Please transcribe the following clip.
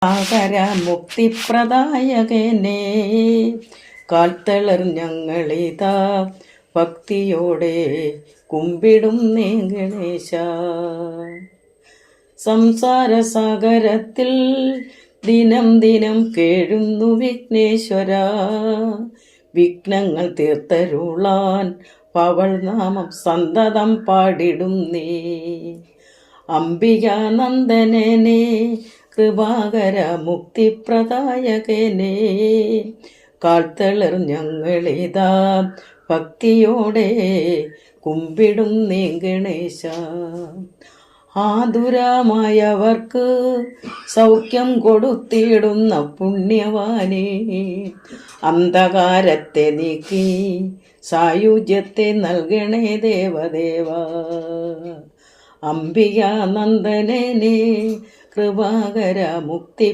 ആകര മുക്തിപ്രദായകനെ കാൽത്തളർ ഞങ്ങളിതാ ഭക്തിയോടെ കുമ്പിടും ഗണേശ. സംസാര സാഗരത്തിൽ ദിനം ദിനം കേഴുന്നു വിഘ്നേശ്വര. വിഘ്നങ്ങൾ തീർത്തരുളാൻ പവൾ നാമം സന്തതം പാടിടും നീ. അംബികാനന്ദനനെ കൃപാകര മുക്തിപ്രദായകനെ കാൽത്തളർ ഞങ്ങളിതാ ഭക്തിയോടെ കുമ്പിടും നീ ഗണേശ. ആതുരമായവർക്ക് സൗഖ്യം കൊടുത്തിടുന്ന പുണ്യവാനെ അന്ധകാരത്തെ നീക്കി സായുജ്യത്തെ നൽകണേ ദേവദേവ. അംബികാനന്ദനനെ കൃപാകര മുക്തി